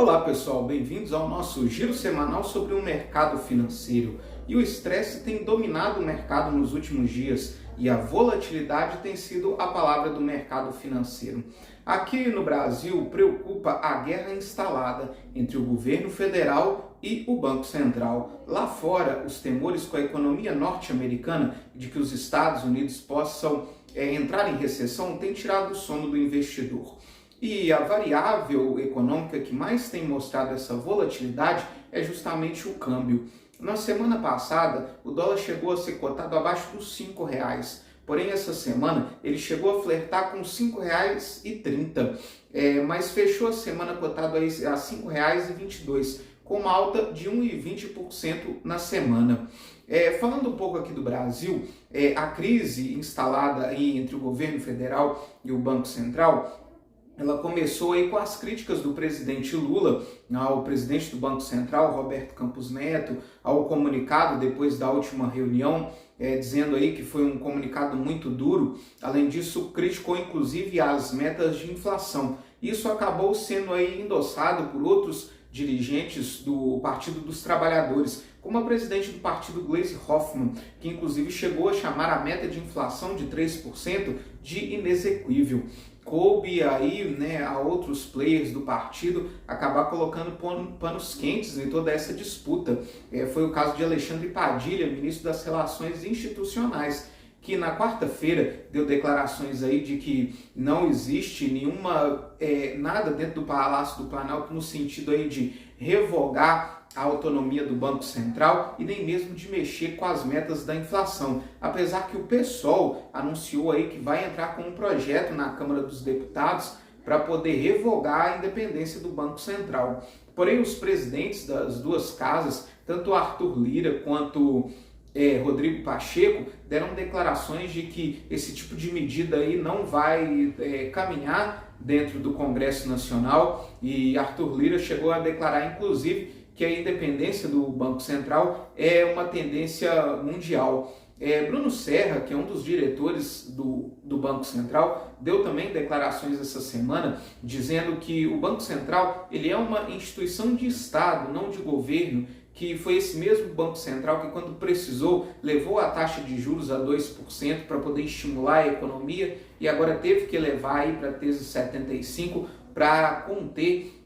Olá pessoal, bem-vindos ao nosso giro semanal sobre o mercado financeiro. E o estresse tem dominado o mercado nos últimos dias e a volatilidade tem sido a palavra do mercado financeiro. Aqui no Brasil, preocupa a guerra instalada entre o governo federal e o Banco Central. Lá fora, os temores com a economia norte-americana de que os Estados Unidos possam entrar em recessão têm tirado o sono do investidor. E a variável econômica que mais tem mostrado essa volatilidade é justamente o câmbio. Na semana passada, o dólar chegou a ser cotado abaixo dos R$5. Porém, essa semana ele chegou a flertar com R$ 5,30, mas fechou a semana cotado a R$ 5,22, com uma alta de 1,20% na semana. Falando um pouco aqui do Brasil, a crise instalada aí entre o governo federal e o Banco Central, ela começou aí com as críticas do presidente Lula ao presidente do Banco Central, Roberto Campos Neto, ao comunicado depois da última reunião, dizendo aí que foi um comunicado muito duro. Além disso, criticou inclusive as metas de inflação. Isso acabou sendo aí endossado por outros dirigentes do Partido dos Trabalhadores, como a presidente do partido, Gleisi Hoffmann, que inclusive chegou a chamar a meta de inflação de 3% de inexequível. Coube aí, a outros players do partido acabar colocando panos quentes em toda essa disputa. Foi o caso de Alexandre Padilha, ministro das Relações Institucionais, que na quarta-feira deu declarações aí de que não existe nada dentro do Palácio do Planalto no sentido aí de revogar a autonomia do Banco Central e nem mesmo de mexer com as metas da inflação. Apesar que o PSOL anunciou aí que vai entrar com um projeto na Câmara dos Deputados para poder revogar a independência do Banco Central. Porém, os presidentes das duas casas, tanto Arthur Lira quanto Rodrigo Pacheco, deram declarações de que esse tipo de medida aí não vai caminhar dentro do Congresso Nacional, e Arthur Lira chegou a declarar, inclusive, que a independência do Banco Central é uma tendência mundial. Bruno Serra, que é um dos diretores do Banco Central, deu também declarações essa semana dizendo que o Banco Central ele é uma instituição de Estado, não de governo, que foi esse mesmo Banco Central que, quando precisou, levou a taxa de juros a 2% para poder estimular a economia e agora teve que levar aí para 13,75% para conter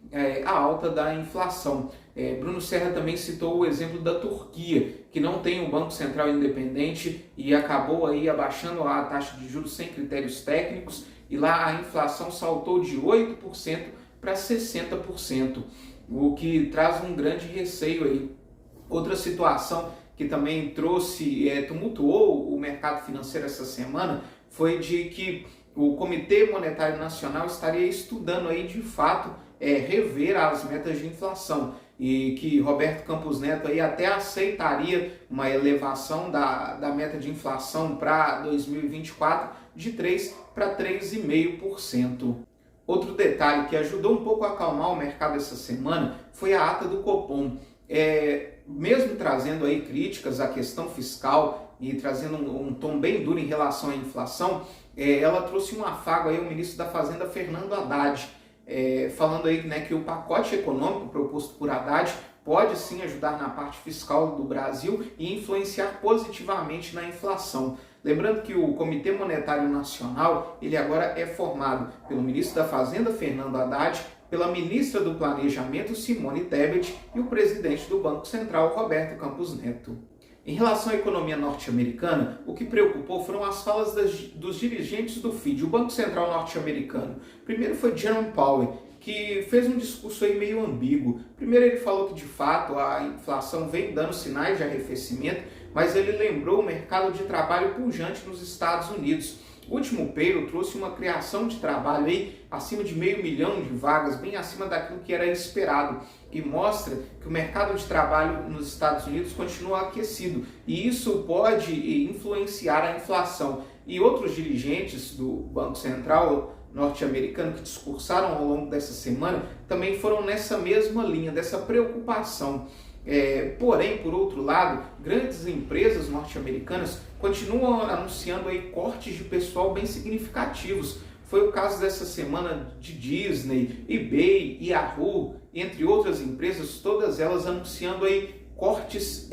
a alta da inflação. Bruno Serra também citou o exemplo da Turquia, que não tem um Banco Central independente e acabou aí abaixando a taxa de juros sem critérios técnicos, e lá a inflação saltou de 8% para 60%, o que traz um grande receio aí. Outra situação que também tumultuou o mercado financeiro essa semana foi de que o Comitê Monetário Nacional estaria estudando aí de fato rever as metas de inflação, e que Roberto Campos Neto aí até aceitaria uma elevação da meta de inflação para 2024 de 3% para 3,5%. Outro detalhe que ajudou um pouco a acalmar o mercado essa semana foi a ata do Copom. Mesmo trazendo aí críticas à questão fiscal e trazendo um tom bem duro em relação à inflação, ela trouxe um afago aí ao ministro da Fazenda, Fernando Haddad, falando aí que o pacote econômico proposto por Haddad pode sim ajudar na parte fiscal do Brasil e influenciar positivamente na inflação. Lembrando que o Comitê Monetário Nacional ele agora é formado pelo ministro da Fazenda, Fernando Haddad, pela ministra do Planejamento, Simone Tebet, e o presidente do Banco Central, Roberto Campos Neto. Em relação à economia norte-americana, o que preocupou foram as falas dos dirigentes do FED, o Banco Central norte-americano. Primeiro foi Jerome Powell, que fez um discurso aí meio ambíguo. Primeiro ele falou que de fato a inflação vem dando sinais de arrefecimento, mas ele lembrou o mercado de trabalho pujante nos Estados Unidos. O último payroll trouxe uma criação de trabalho aí acima de 500 mil de vagas, bem acima daquilo que era esperado, e mostra que o mercado de trabalho nos Estados Unidos continua aquecido, e isso pode influenciar a inflação. E outros dirigentes do Banco Central norte-americano que discursaram ao longo dessa semana também foram nessa mesma linha, dessa preocupação. Porém, por outro lado, grandes empresas norte-americanas continuam anunciando aí cortes de pessoal bem significativos. Foi o caso dessa semana de Disney, eBay, Yahoo, entre outras empresas, todas elas anunciando aí cortes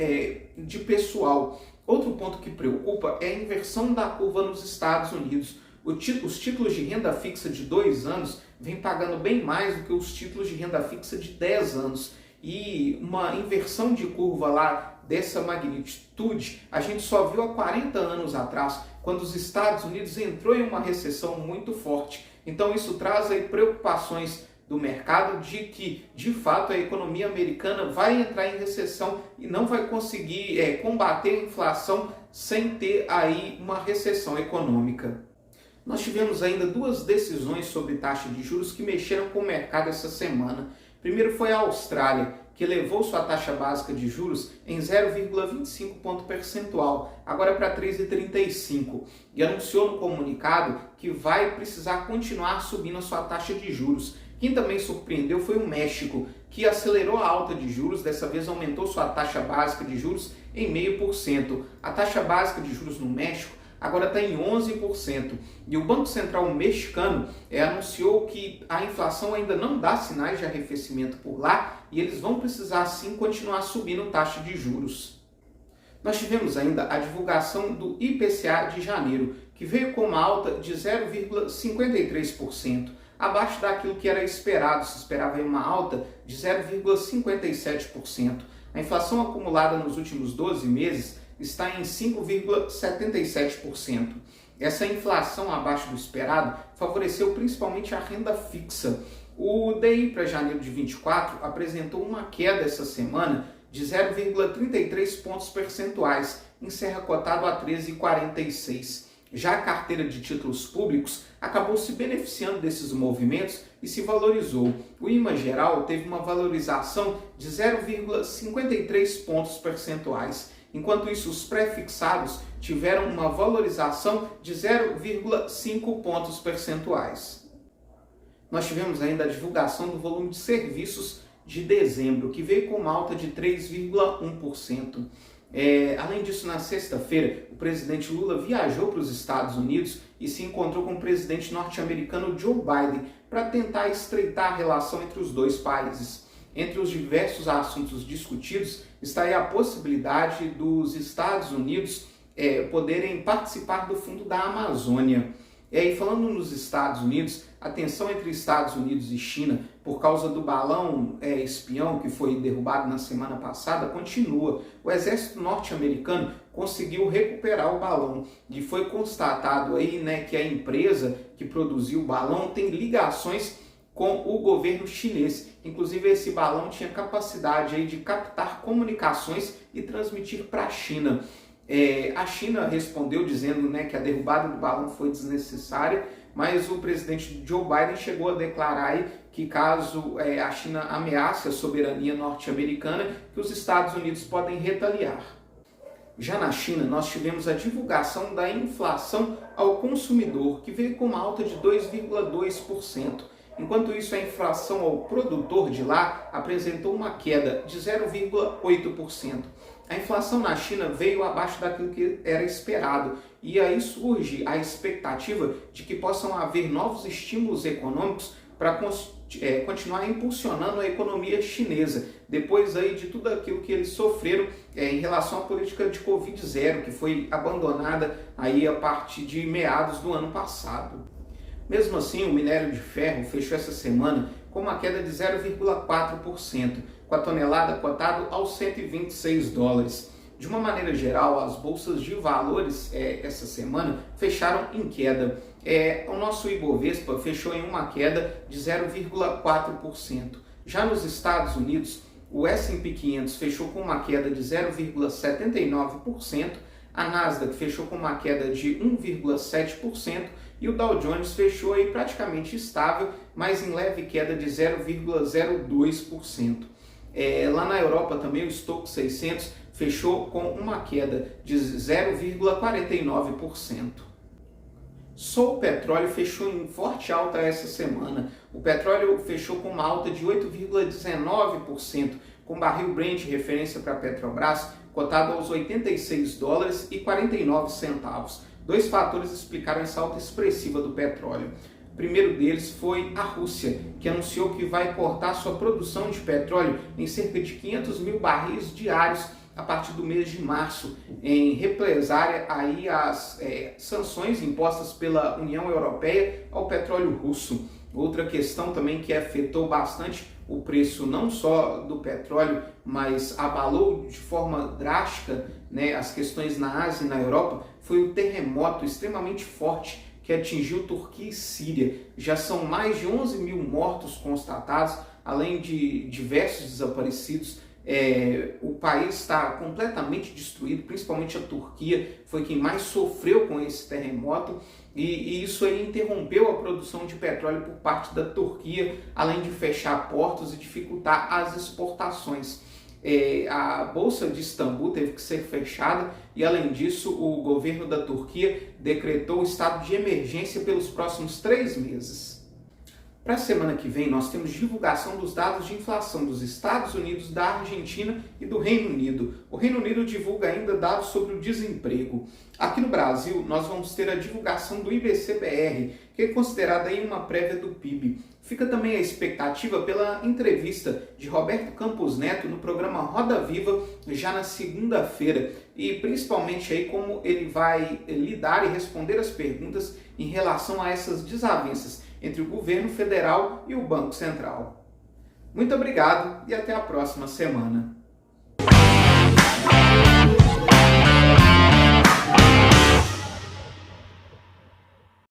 de pessoal. Outro ponto que preocupa é a inversão da curva nos Estados Unidos. Os títulos de renda fixa de 2 anos vêm pagando bem mais do que os títulos de renda fixa de 10 anos. E uma inversão de curva lá dessa magnitude a gente só viu há 40 anos atrás, quando os Estados Unidos entrou em uma recessão muito forte. Então isso traz aí preocupações do mercado de que, de fato, a economia americana vai entrar em recessão e não vai conseguir combater a inflação sem ter aí uma recessão econômica. Nós tivemos ainda 2 decisões sobre taxa de juros que mexeram com o mercado essa semana. Primeiro foi a Austrália, que elevou sua taxa básica de juros em 0,25 ponto percentual, agora para 3,35, e anunciou no comunicado que vai precisar continuar subindo a sua taxa de juros. Quem também surpreendeu foi o México, que acelerou a alta de juros, dessa vez aumentou sua taxa básica de juros em 0,5%. A taxa básica de juros no México agora está em 11%. E o Banco Central mexicano anunciou que a inflação ainda não dá sinais de arrefecimento por lá e eles vão precisar sim continuar subindo taxa de juros. Nós tivemos ainda a divulgação do IPCA de janeiro, que veio com uma alta de 0,53%, abaixo daquilo que era esperado. Se esperava uma alta de 0,57%. A inflação acumulada nos últimos 12 meses está em 5,77%. Essa inflação abaixo do esperado favoreceu principalmente a renda fixa. O DI para janeiro de 24 apresentou uma queda essa semana de 0,33 pontos percentuais, encerra cotado a 13,46. Já a carteira de títulos públicos acabou se beneficiando desses movimentos e se valorizou. O IMA geral teve uma valorização de 0,53 pontos percentuais. Enquanto isso, os pré-fixados tiveram uma valorização de 0,5 pontos percentuais. Nós tivemos ainda a divulgação do volume de serviços de dezembro, que veio com uma alta de 3,1%. Além disso, na sexta-feira, o presidente Lula viajou para os Estados Unidos e se encontrou com o presidente norte-americano Joe Biden para tentar estreitar a relação entre os dois países. Entre os diversos assuntos discutidos está aí a possibilidade dos Estados Unidos poderem participar do Fundo da Amazônia. E falando nos Estados Unidos, a tensão entre Estados Unidos e China por causa do balão espião que foi derrubado na semana passada continua. O exército norte-americano conseguiu recuperar o balão e foi constatado aí, que a empresa que produziu o balão tem ligações com o governo chinês. Inclusive, esse balão tinha capacidade aí de captar comunicações e transmitir para a China. A China respondeu dizendo que a derrubada do balão foi desnecessária, mas o presidente Joe Biden chegou a declarar aí que caso a China ameace a soberania norte-americana, que os Estados Unidos podem retaliar. Já na China, nós tivemos a divulgação da inflação ao consumidor, que veio com uma alta de 2,2%. Enquanto isso, a inflação ao produtor de lá apresentou uma queda de 0,8%. A inflação na China veio abaixo daquilo que era esperado e aí surge a expectativa de que possam haver novos estímulos econômicos para continuar impulsionando a economia chinesa, depois aí de tudo aquilo que eles sofreram em relação à política de Covid-0, que foi abandonada aí a partir de meados do ano passado. Mesmo assim, o minério de ferro fechou essa semana com uma queda de 0,4%, com a tonelada cotado aos $126. De uma maneira geral, as bolsas de valores essa semana fecharam em queda. O nosso Ibovespa fechou em uma queda de 0,4%. Já nos Estados Unidos, o S&P 500 fechou com uma queda de 0,79%, a Nasdaq fechou com uma queda de 1,7% e o Dow Jones fechou aí praticamente estável, mas em leve queda de 0,02%. Lá na Europa também o Stoxx 600 fechou com uma queda de 0,49%. Só o petróleo fechou em forte alta essa semana. O petróleo fechou com uma alta de 8,19%, com o barril Brent, referência para a Petrobras, cotado aos $86,49. Dois fatores explicaram essa alta expressiva do petróleo. primeiro deles foi a Rússia, que anunciou que vai cortar sua produção de petróleo em cerca de 500 mil barris diários a partir do mês de março, em represária aí às sanções impostas pela União Europeia ao petróleo russo. Outra questão também que afetou bastante o preço não só do petróleo, mas abalou de forma drástica, né, as questões na Ásia e na Europa, foi o terremoto extremamente forte que atingiu Turquia e Síria. Já são mais de 11 mil mortos constatados, além de diversos desaparecidos. O país está completamente destruído, principalmente a Turquia foi quem mais sofreu com esse terremoto, e isso aí interrompeu a produção de petróleo por parte da Turquia, além de fechar portos e dificultar as exportações. A Bolsa de Istambul teve que ser fechada e, além disso, o governo da Turquia decretou o estado de emergência pelos próximos 3 meses. Para a semana que vem, nós temos divulgação dos dados de inflação dos Estados Unidos, da Argentina e do Reino Unido. O Reino Unido divulga ainda dados sobre o desemprego. Aqui no Brasil, nós vamos ter a divulgação do IBC-BR, que é considerada aí uma prévia do PIB. Fica também a expectativa pela entrevista de Roberto Campos Neto no programa Roda Viva, já na segunda-feira, e principalmente aí como ele vai lidar e responder as perguntas em relação a essas desavenças entre o governo federal e o Banco Central. Muito obrigado e até a próxima semana.